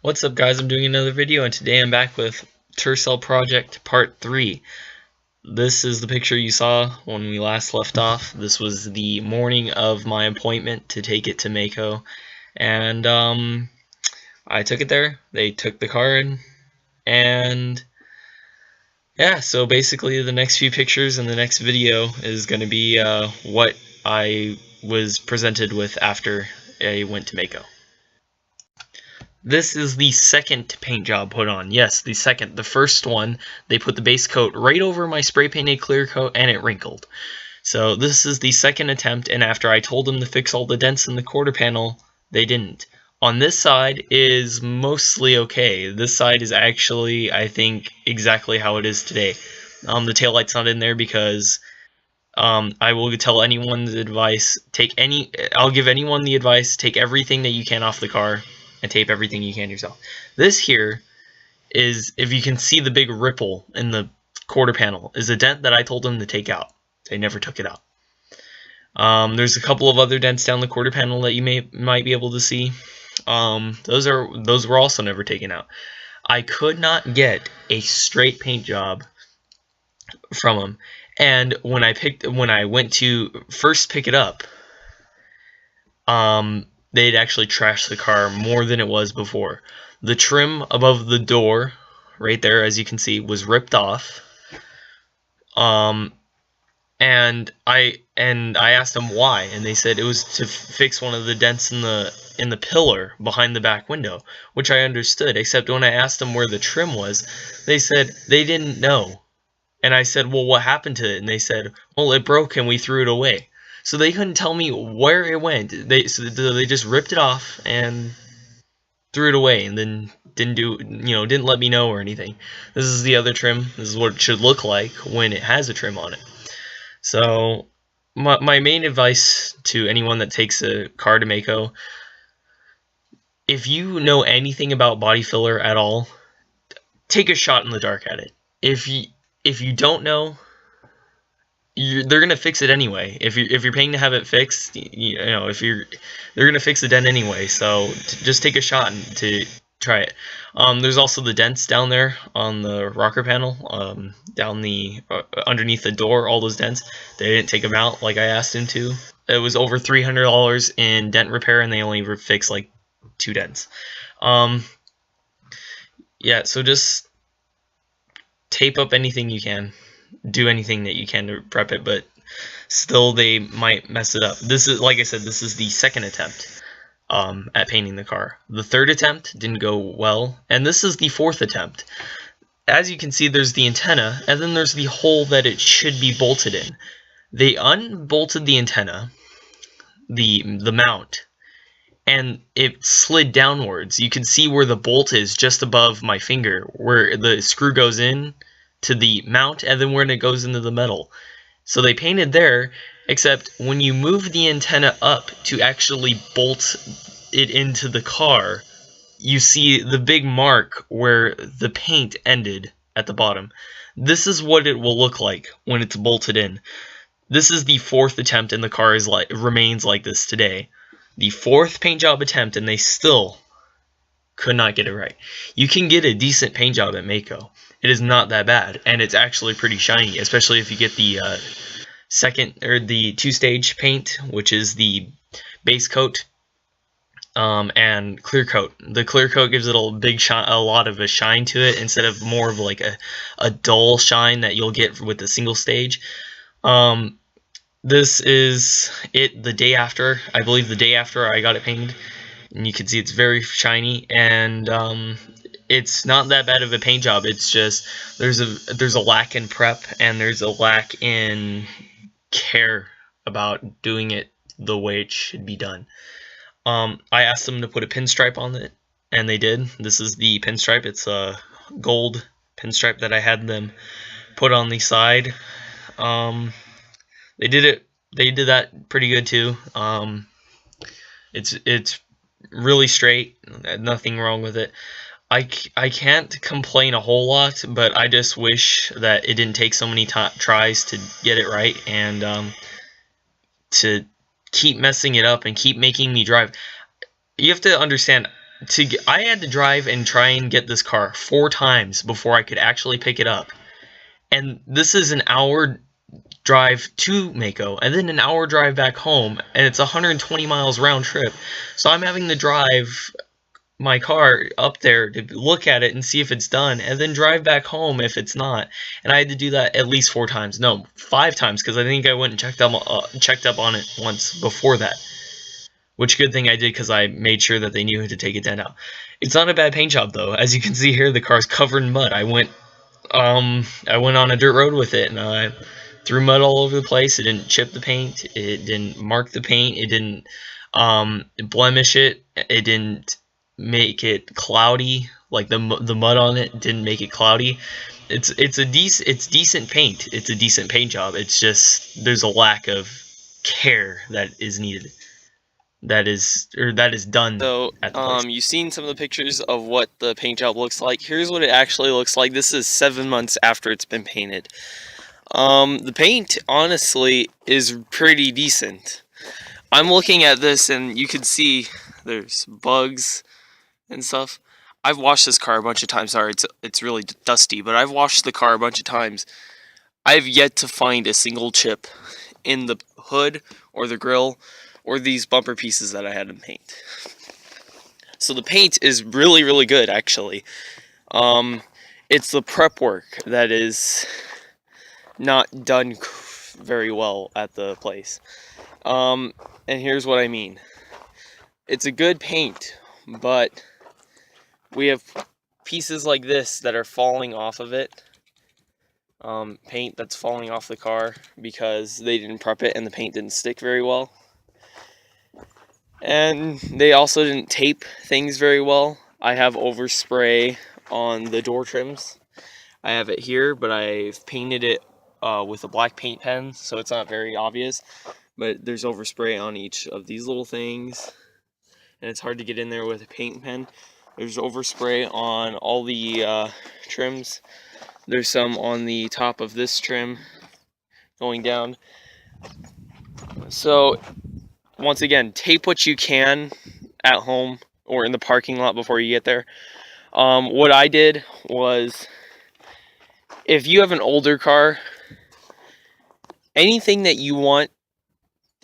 What's up, guys? I'm doing another video, and today I'm back with Tercel Project Part 3. This is the picture you saw when we last left off. This was the morning of my appointment to take it to Maaco, and I took it there. They took the card, and yeah, so basically the next few pictures in the next video is going to be what I was presented with after I went to Maaco. This is the second paint job put on. Yes, the second. The first one, they put the base coat right over my spray painted clear coat and it wrinkled. So this is the second attempt, and after I told them to fix all the dents in the quarter panel, they didn't. On this side is mostly okay. This side is actually, I think, exactly how it is today. The taillight's not in there because I will tell anyone the advice, I'll give anyone the advice, take everything that you can off the car and tape everything you can yourself. This here is, if you can see the big ripple in the quarter panel, is a dent that I told them to take out. They never took it out. There's a couple of other dents down the quarter panel that you might be able to see. Those were also never taken out. I could not get a straight paint job from them. And when I went to first pick it up, they'd actually trashed the car more than it was before. The trim above the door, right there, as you can see, was ripped off. And I asked them why, and they said it was to fix one of the dents in the pillar behind the back window, which I understood. Except when I asked them where the trim was, they said they didn't know. And I said, well, what happened to it? And they said, well, it broke and we threw it away. So they couldn't tell me where it went. They just ripped it off and threw it away, and then didn't let me know or anything. This is the other trim. This is what it should look like when it has a trim on it. So my main advice to anyone that takes a car to Maaco, if you know anything about body filler at all, take a shot in the dark at it. If you don't know, they're gonna fix it anyway. If you're paying to have it fixed, they're gonna fix the dent anyway. So just take a shot to try it. There's also the dents down there on the rocker panel, down the underneath the door. All those dents, they didn't take them out like I asked them to. It was over $300 in dent repair, and they only fixed like 2 dents. Yeah, so just tape up anything you can. Do anything that you can to prep it, but still they might mess it up. This is, like I said, this is the second attempt at painting the car. The third attempt didn't go well, and this is the fourth attempt. As you can see, there's the antenna, and then there's the hole that it should be bolted in. They unbolted the antenna, the mount, and it slid downwards. You can see where the bolt is just above my finger, where the screw goes in to the mount, and then when it goes into the metal. So they painted there, except when you move the antenna up to actually bolt it into the car, you see the big mark where the paint ended at the bottom. This is what it will look like when it's bolted in. This is the fourth attempt, and the car remains like this today. The fourth paint job attempt, and they still could not get it right. You can get a decent paint job at Maaco. It is not that bad, and it's actually pretty shiny, especially if you get the the 2-stage paint, which is the base coat and clear coat. The clear coat gives it a lot of a shine to it, instead of more of like a dull shine that you'll get with the single stage. This is it the day after. I believe the day after I got it painted, and you can see it's very shiny, and it's not that bad of a paint job. It's just there's a lack in prep, and there's a lack in care about doing it the way it should be done. I asked them to put a pinstripe on it, and they did. This is the pinstripe. It's a gold pinstripe that I had them put on the side. They did that pretty good too. It's really straight. Nothing wrong with it. I can't complain a whole lot, but I just wish that it didn't take so many tries to get it right, and to keep messing it up and keep making me drive. You have to understand, I had to drive and try and get this car 4 times before I could actually pick it up. And this is an hour drive to Maaco and then an hour drive back home, and it's 120 miles round trip. So I'm having to drive my car up there to look at it and see if it's done, and then drive back home if it's not. And I had to do that at least 4 times, no, 5 times, because I think I went and checked up on it once before that. Which good thing I did, because I made sure that they knew to take it down now. It's not a bad paint job though. As you can see here, the car's covered in mud. I went on a dirt road with it, and I threw mud all over the place. It didn't chip the paint. It didn't mark the paint. It didn't blemish it. It didn't make it cloudy. Like the mud on it didn't make it cloudy. It's decent paint. It's a decent paint job. It's just there's a lack of care that is needed. That is done So, at the place. you've seen some of the pictures of what the paint job looks like. Here's what it actually looks like. This is 7 months after it's been painted. The paint, honestly, is pretty decent. I'm looking at this and you can see there's bugs and stuff. I've washed this car a bunch of times. Sorry, it's really dusty, but I've washed the car a bunch of times. I've yet to find a single chip in the hood or the grill or these bumper pieces that I had to paint. So the paint is really, really good, actually. It's the prep work that is not done very well at the place. And here's what I mean. It's a good paint, but we have pieces like this that are falling off of it. Paint that's falling off the car because they didn't prep it and the paint didn't stick very well. And they also didn't tape things very well. I have overspray on the door trims. I have it here, but I've painted it with a black paint pen, so it's not very obvious. But there's overspray on each of these little things, and it's hard to get in there with a paint pen. There's overspray on all the trims. There's some on the top of this trim going down. So once again, tape what you can at home or in the parking lot before you get there. What I did was, if you have an older car, anything that you want,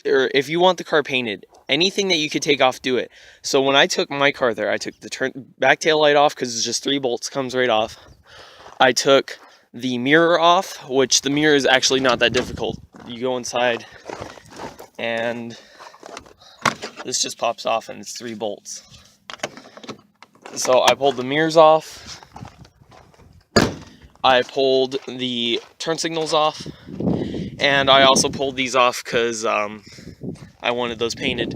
or if you want the car painted, anything that you could take off, do it. So when I took my car there, I took the back tail light off because it's just 3 bolts, comes right off. I took the mirror off, which the mirror is actually not that difficult. You go inside and this just pops off and it's 3 bolts. So I pulled the mirrors off. I pulled the turn signals off. And I also pulled these off because I wanted those painted.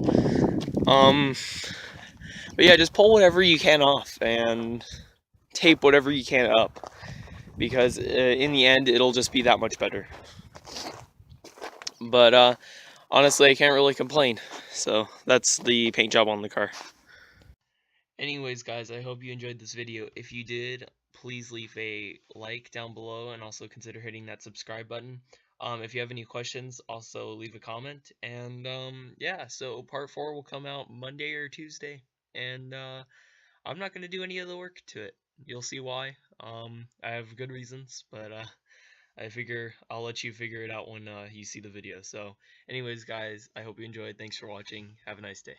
But yeah, just pull whatever you can off and tape whatever you can up, because in the end it'll just be that much better. But honestly, I can't really complain. So that's the paint job on the car. Anyways, guys, I hope you enjoyed this video. If you did, please leave a like down below and also consider hitting that subscribe button. If you have any questions, also leave a comment. And yeah, so part 4 will come out Monday or Tuesday. And I'm not going to do any of the work to it. You'll see why. I have good reasons, but I figure I'll let you figure it out when you see the video. So anyways, guys, I hope you enjoyed. Thanks for watching. Have a nice day.